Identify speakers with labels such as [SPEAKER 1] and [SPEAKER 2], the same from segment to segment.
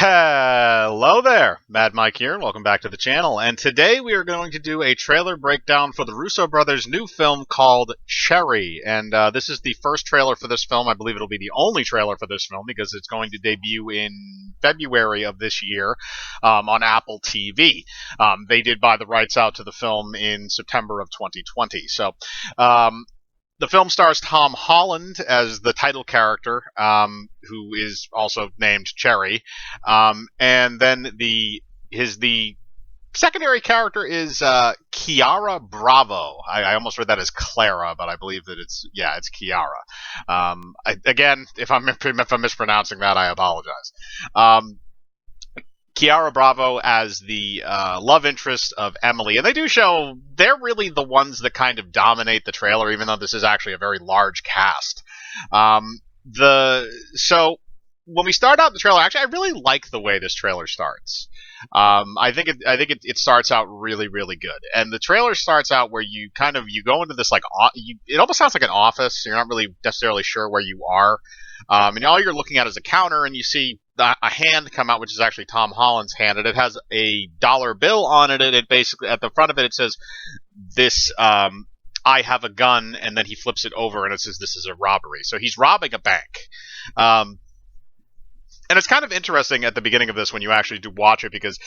[SPEAKER 1] Hello there, Mad Mike here, and welcome back to the channel. And today we are going to do a trailer breakdown for the Russo brothers' new film called Cherry. And this is the first trailer for this film. I believe it'll be the only trailer for this film because it's going to debut in February of this year on Apple TV. They did buy the rights out to the film in September of 2020. The film stars Tom Holland as the title character, who is also named Cherry, and then the secondary character is Ciara Bravo. I almost read that as Clara, but I believe that it's Ciara. Again, if I'm mispronouncing that, I apologize. Ciara Bravo as the love interest of Emily. And they do show they're really the ones that kind of dominate the trailer, even though this is actually a very large cast. So when we start out the trailer, actually, I really like the way this trailer starts. I think it starts out really, really good. And the trailer starts out where you go into this it almost sounds like an office. You're not really necessarily sure where you are. And all you're looking at is a counter, and you see a hand come out, which is actually Tom Holland's hand, and it has a dollar bill on it. And it basically, at the front of it, it says, "This, I have a gun," and then he flips it over, and it says, "This is a robbery." So he's robbing a bank. And it's kind of interesting at the beginning of this when you actually do watch it, because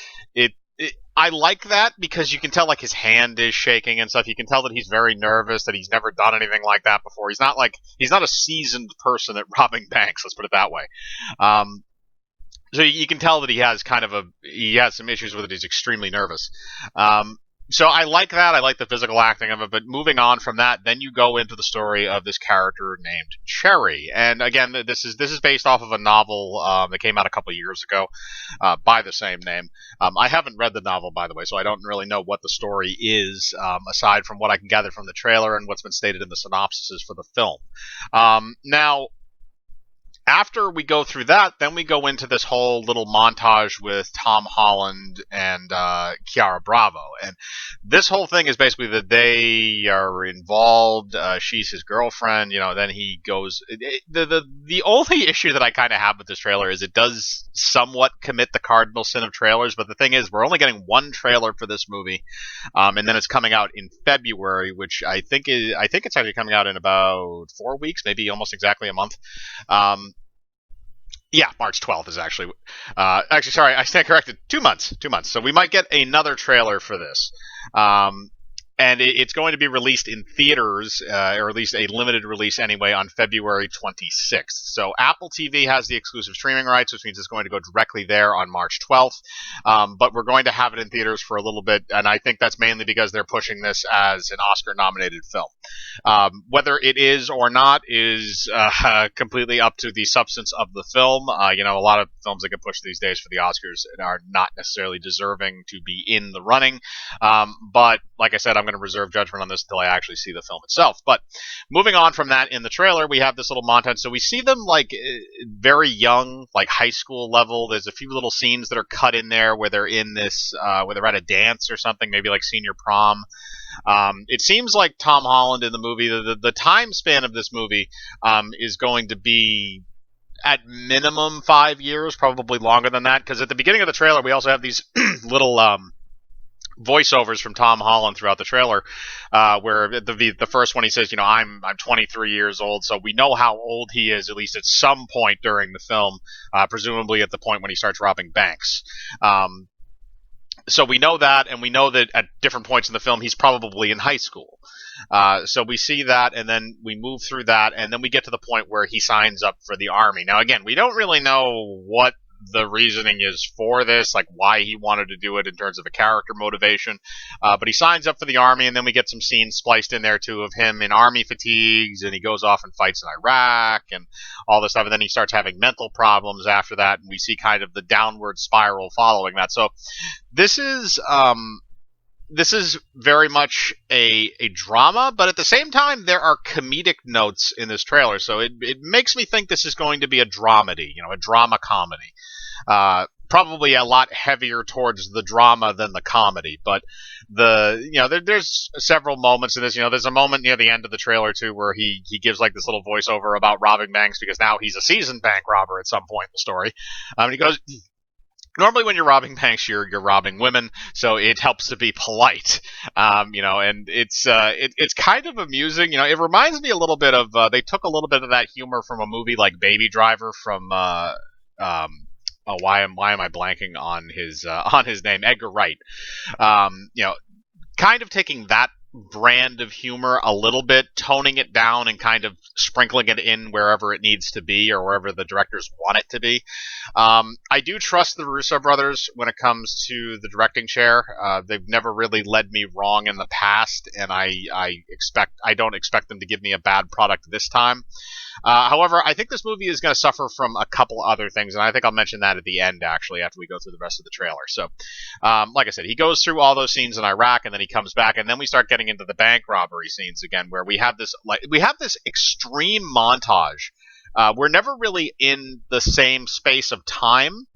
[SPEAKER 1] I like that because you can tell his hand is shaking and stuff. You can tell that he's very nervous, that he's never done anything like that before. He's not a seasoned person at robbing banks. Let's put it that way. So you can tell that he has some issues with it. He's extremely nervous. So I like that. I like the physical acting of it. But moving on from that, then you go into the story of this character named Cherry. And again, this is based off of a novel that came out a couple years ago by the same name. I haven't read the novel, by the way, so I don't really know what the story is, aside from what I can gather from the trailer and what's been stated in the synopsises for the film. Now, after we go through that, then we go into this whole little montage with Tom Holland and Ciara Bravo. And this whole thing is basically that they are involved. She's his girlfriend. Then he goes. The only issue that I kind of have with this trailer is it does somewhat commit the cardinal sin of trailers. But the thing is, we're only getting one trailer for this movie, and then it's coming out in February, which I think it's actually coming out in about 4 weeks, maybe almost exactly a month. Yeah, March 12th is actually sorry, I stand corrected. 2 months. So we might get another trailer for this. And it's going to be released in theaters, or at least a limited release anyway, on February 26th. So Apple TV has the exclusive streaming rights, which means it's going to go directly there on March 12th. But we're going to have it in theaters for a little bit, and I think that's mainly because they're pushing this as an Oscar-nominated film. Whether it is or not is completely up to the substance of the film. A lot of films that get pushed these days for the Oscars are not necessarily deserving to be in the running. But like I said, I'm going to reserve judgment on this until I actually see the film itself. But moving on from that, in the trailer, we have this little montage. So we see them very young, high school level. There's a few little scenes that are cut in there where they're in this, where they're at a dance or something, maybe like senior prom. It seems like Tom Holland in the movie, the time span of this movie is going to be at minimum 5 years, probably longer than that, because at the beginning of the trailer, we also have these little voiceovers from Tom Holland throughout the trailer, where the first one he says, I'm 23 years old, so we know how old he is, at least at some point during the film, presumably at the point when he starts robbing banks. So we know that, and we know that at different points in the film he's probably in high school. So we see that, and then we move through that, and then we get to the point where he signs up for the Army. Now, again, we don't really know what the reasoning is for this, why he wanted to do it in terms of a character motivation. But he signs up for the Army, and then we get some scenes spliced in there, too, of him in Army fatigues, and he goes off and fights in Iraq, and all this stuff, and then he starts having mental problems after that, and we see kind of the downward spiral following that. So this is very much a drama, but at the same time, there are comedic notes in this trailer, so it makes me think this is going to be a dramedy, a drama comedy. Probably a lot heavier towards the drama than the comedy, but there's several moments in this. There's a moment near the end of the trailer too where he gives this little voiceover about robbing banks, because now he's a seasoned bank robber at some point in the story. And he goes, normally when you're robbing banks, you're robbing women, so it helps to be polite, and it's kind of amusing. It reminds me a little bit of they took a little bit of that humor from a movie like Baby Driver from um, oh, why am I blanking on his on his name, Edgar Wright. Kind of taking that brand of humor a little bit, toning it down and kind of sprinkling it in wherever it needs to be or wherever the directors want it to be. I do trust the Russo brothers when it comes to the directing chair. They've never really led me wrong in the past, and I don't expect them to give me a bad product this time. However, I think this movie is going to suffer from a couple other things, and I think I'll mention that at the end, actually, after we go through the rest of the trailer. So, like I said, he goes through all those scenes in Iraq, and then he comes back, and then we start getting into the bank robbery scenes again, where we have this extreme montage. We're never really in the same space of time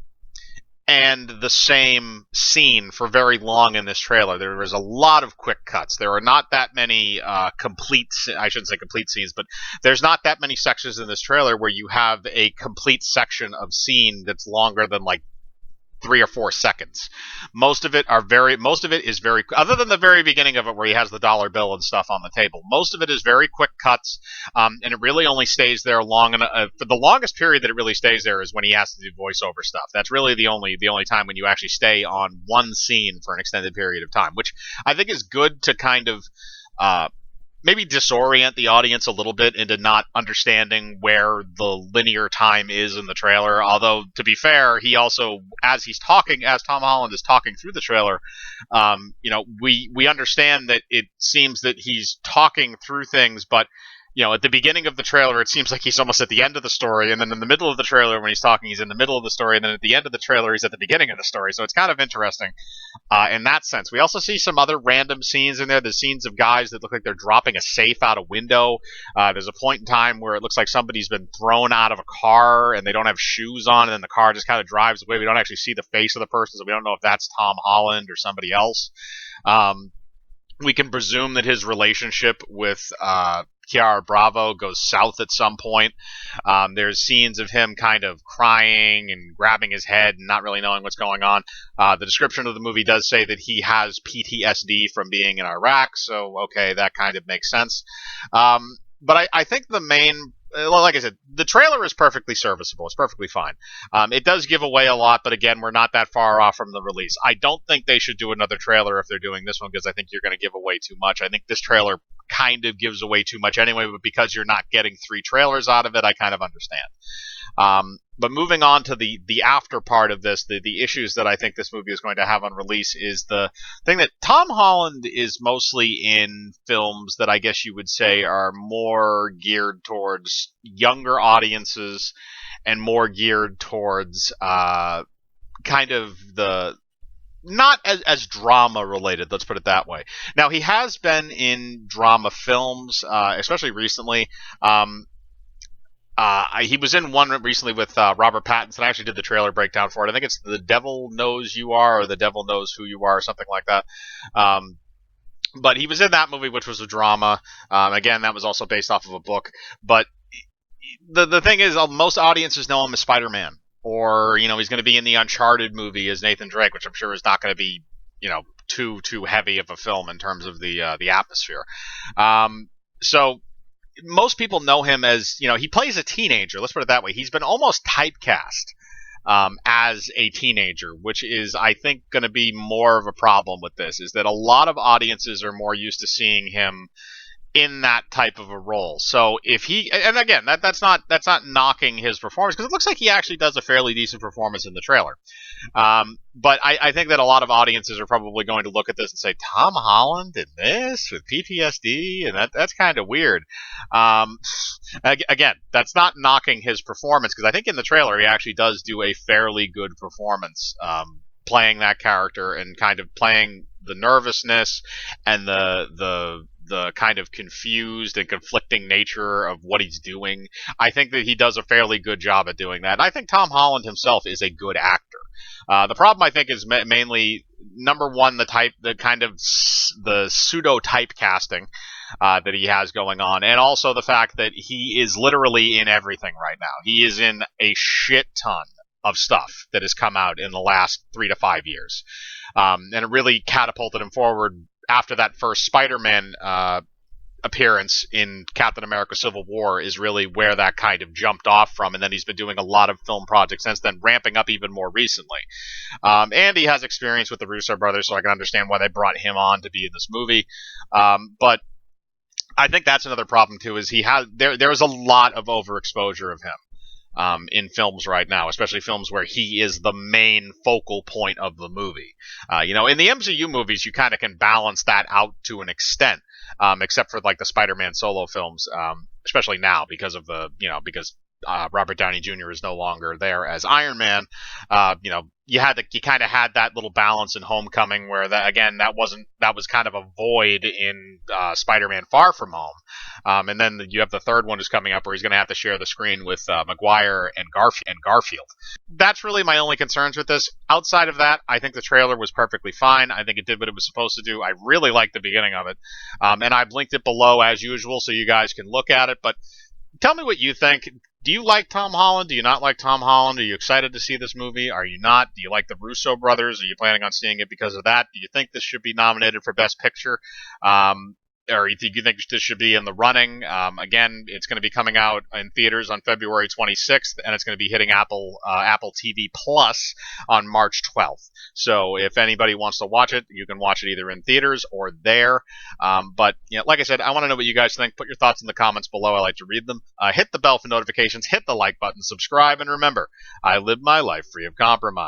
[SPEAKER 1] and the same scene for very long in this trailer. There is a lot of quick cuts. There are not that many I shouldn't say complete scenes, but there's not that many sections in this trailer where you have a complete section of scene that's longer than like 3 or 4 seconds. Most of it is very, other than the very beginning of it where he has the dollar bill and stuff on the table. Most of it is very quick cuts, and it really only stays there long enough. For the longest period that it really stays there is when he has to do voiceover stuff. That's really the only time when you actually stay on one scene for an extended period of time, which I think is good to kind of maybe disorient the audience a little bit into not understanding where the linear time is in the trailer. Although, to be fair, he also, as Tom Holland is talking through the trailer, we understand that it seems that he's talking through things, but at the beginning of the trailer, it seems like he's almost at the end of the story, and then in the middle of the trailer, when he's talking, he's in the middle of the story, and then at the end of the trailer, he's at the beginning of the story. So it's kind of interesting in that sense. We also see some other random scenes in there. There's scenes of guys that look like they're dropping a safe out a window. There's a point in time where it looks like somebody's been thrown out of a car, and they don't have shoes on, and then the car just kind of drives away. We don't actually see the face of the person, so we don't know if that's Tom Holland or somebody else. We can presume that his relationship with Ciara Bravo goes south at some point. There's scenes of him kind of crying and grabbing his head and not really knowing what's going on. The description of the movie does say that he has PTSD from being in Iraq, so okay, that kind of makes sense. But I think the main, like I said, the trailer is perfectly serviceable. It's perfectly fine. It does give away a lot, but again, we're not that far off from the release. I don't think they should do another trailer if they're doing this one, because I think you're going to give away too much. I think this trailer kind of gives away too much anyway, but because you're not getting 3 trailers out of it, I kind of understand. But moving on to the after part of this, the issues that I think this movie is going to have on release is the thing that Tom Holland is mostly in films that I guess you would say are more geared towards younger audiences and more geared towards kind of the not as drama related, let's put it that way. Now, he has been in drama films, especially recently. He was in one recently with Robert Pattinson. I actually did the trailer breakdown for it. I think it's The Devil Knows You Are, or The Devil Knows Who You Are, or something like that. But he was in that movie, which was a drama. Again, that was also based off of a book. But the thing is, most audiences know him as Spider-Man. Or, he's going to be in the Uncharted movie as Nathan Drake, which I'm sure is not going to be, too heavy of a film in terms of the atmosphere. So most people know him as, he plays a teenager. Let's put it that way. He's been almost typecast as a teenager, which is, I think, going to be more of a problem with this, is that a lot of audiences are more used to seeing him in that type of a role. So if he, and again, that's not knocking his performance, because it looks like he actually does a fairly decent performance in the trailer. But I think that a lot of audiences are probably going to look at this and say, Tom Holland in this with PTSD, and that's kind of weird. Again, that's not knocking his performance, because I think in the trailer he actually does do a fairly good performance, playing that character and kind of playing the nervousness and the kind of confused and conflicting nature of what he's doing. I think that he does a fairly good job at doing that. I think Tom Holland himself is a good actor. The problem, I think, is mainly, number one, the pseudo typecasting that he has going on, and also the fact that he is literally in everything right now. He is in a shit ton of stuff that has come out in the last 3 to 5 years. And it really catapulted him forward after that first Spider-Man appearance in Captain America Civil War is really where that kind of jumped off from, and then he's been doing a lot of film projects since then, ramping up even more recently. And he has experience with the Russo brothers, so I can understand why they brought him on to be in this movie. But I think that's another problem too, is there's a lot of overexposure of him. In films right now, especially films where he is the main focal point of the movie. In the MCU movies, you kind of can balance that out to an extent, except for like the Spider-Man solo films, especially now because of because Robert Downey Jr. is no longer there as Iron Man. You kind of had that little balance in Homecoming where that was kind of a void in Spider-Man Far From Home. And then you have the third one who's coming up where he's going to have to share the screen with Maguire and Garfield. That's really my only concerns with this. Outside of that, I think the trailer was perfectly fine. I think it did what it was supposed to do. I really liked the beginning of it. And I've linked it below as usual so you guys can look at it. But tell me what you think. Do you like Tom Holland? Do you not like Tom Holland? Are you excited to see this movie? Are you not? Do you like the Russo brothers? Are you planning on seeing it because of that? Do you think this should be nominated for Best Picture? Or you think this should be in the running? Again, it's going to be coming out in theaters on February 26th, and it's going to be hitting Apple TV Plus on March 12th. So if anybody wants to watch it, you can watch it either in theaters or there. But like I said, I want to know what you guys think. Put your thoughts in the comments below. I like to read them. Hit the bell for notifications. Hit the like button. Subscribe, and remember, I live my life free of compromise.